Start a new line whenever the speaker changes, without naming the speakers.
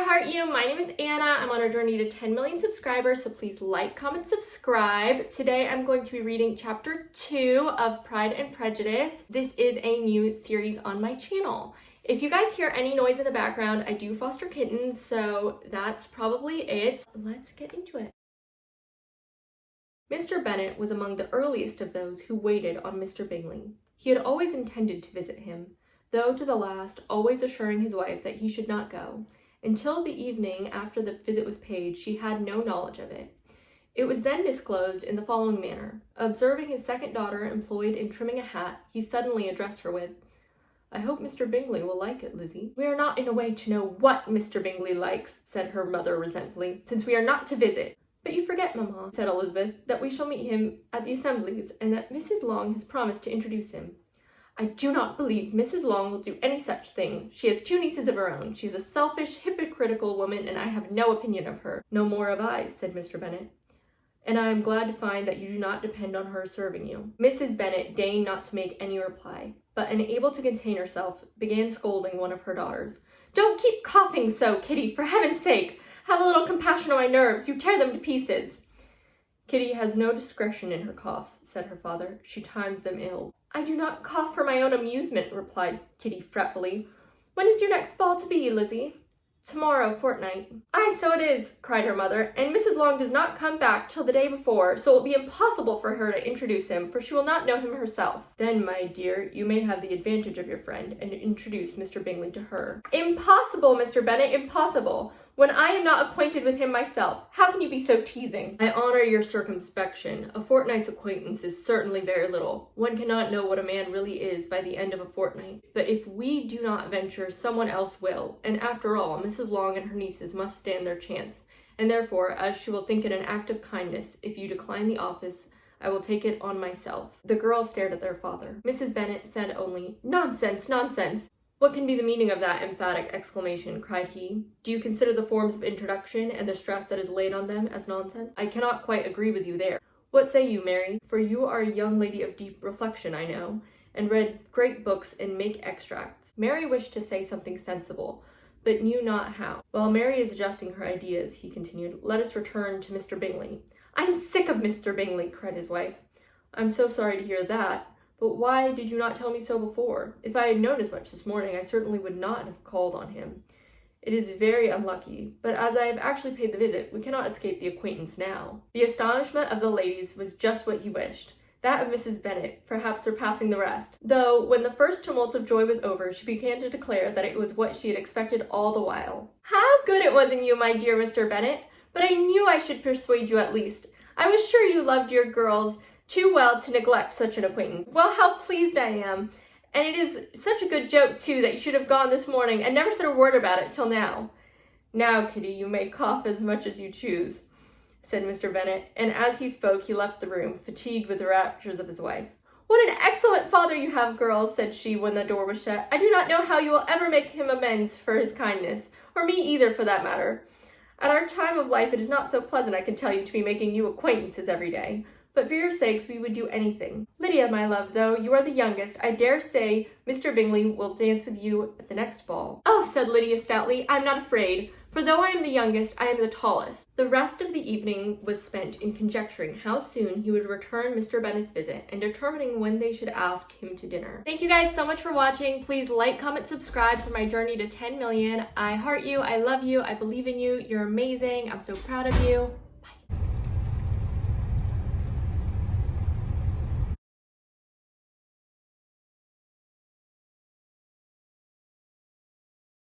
I heart you. My name is Anna. I'm on a journey to 10 million subscribers, so please like, comment, subscribe. Today I'm going to be reading chapter 2 of Pride and Prejudice. This is a new series on my channel. If you guys hear any noise in the background, I do foster kittens, so that's probably it. Let's get into it. Mr. Bennet was among the earliest of those who waited on Mr. Bingley. He had always intended to visit him, though to the last always assuring his wife that he should not go. Until the evening after the visit was paid, she had no knowledge of it. It was then disclosed in the following manner. Observing his second daughter employed in trimming a hat, he suddenly addressed her with, "I hope Mr. Bingley will like it, Lizzie." "We are not in a way to know what Mr. Bingley likes," said her mother resentfully, "since we are not to visit." "But you forget, mamma," said Elizabeth, "that we shall meet him at the assemblies, and that Mrs. Long has promised to introduce him." "I do not believe Mrs. Long will do any such thing. She has 2 nieces of her own. She is a selfish, hypocritical woman, and I have no opinion of her." "No more have I," said Mr. Bennet, "and I am glad to find that you do not depend on her serving you." Mrs. Bennet deigned not to make any reply, but unable to contain herself, began scolding one of her daughters. "Don't keep coughing so, Kitty, for heaven's sake! Have a little compassion on my nerves. You tear them to pieces." "Kitty has no discretion in her coughs," said her father. "She times them ill." "I do not cough for my own amusement," replied Kitty fretfully. "When is your next ball to be, Lizzie?" "Tomorrow fortnight." "Aye, so it is," cried her mother, "and Mrs. Long does not come back till the day before, so it will be impossible for her to introduce him, for she will not know him herself." "Then, my dear, you may have the advantage of your friend, and introduce Mr. Bingley to her." "Impossible, Mr. Bennet, impossible! When I am not acquainted with him myself. How can you be so teasing?" "I honor your circumspection. A fortnight's acquaintance is certainly very little. One cannot know what a man really is by the end of a fortnight. But if we do not venture, someone else will, and after all, Mrs. Long and her nieces must stand their chance, and therefore, as she will think it an act of kindness, if you decline the office, I will take it on myself." The girls stared at their father. Mrs. Bennet said only, "Nonsense, nonsense!" "What can be the meaning of that emphatic exclamation?" cried he. "Do you consider the forms of introduction and the stress that is laid on them as nonsense? I cannot quite agree with you there. What say you, Mary? For you are a young lady of deep reflection, I know, and read great books and make extracts." Mary wished to say something sensible, but knew not how. "While Mary is adjusting her ideas," he continued, "let us return to Mr. Bingley." "I'm sick of Mr. Bingley," cried his wife. "I'm so sorry to hear that. But why did you not tell me so before? If I had known as much this morning, I certainly would not have called on him. It is very unlucky, but as I have actually paid the visit, we cannot escape the acquaintance now." The astonishment of the ladies was just what he wished, that of Mrs. Bennet perhaps surpassing the rest, though when the first tumult of joy was over, she began to declare that it was what she had expected all the while. "How good it was in you, my dear Mr. Bennet! But I knew I should persuade you at least. I was sure you loved your girls too well to neglect such an acquaintance. Well, how pleased I am! And it is such a good joke, too, that you should have gone this morning and never said a word about it till now." "Now, Kitty, you may cough as much as you choose," said Mr. Bennet, and as he spoke he left the room, fatigued with the raptures of his wife. "What an excellent father you have, girls," said she when the door was shut. "I do not know how you will ever make him amends for his kindness, or me either, for that matter. At our time of life it is not so pleasant, I can tell you, to be making new acquaintances every day. But for your sakes we would do anything. Lydia, my love, though you are the youngest, I dare say Mr. Bingley will dance with you at the next ball." "Oh," said Lydia stoutly, "I'm not afraid, for though I am the youngest, I am the tallest." The rest of the evening was spent in conjecturing how soon he would return Mr. Bennet's visit and determining when they should ask him to dinner. Thank you guys so much for watching. Please like, comment, subscribe for my journey to 10 million. I heart you, I love you, I believe in you, you're amazing, I'm so proud of you.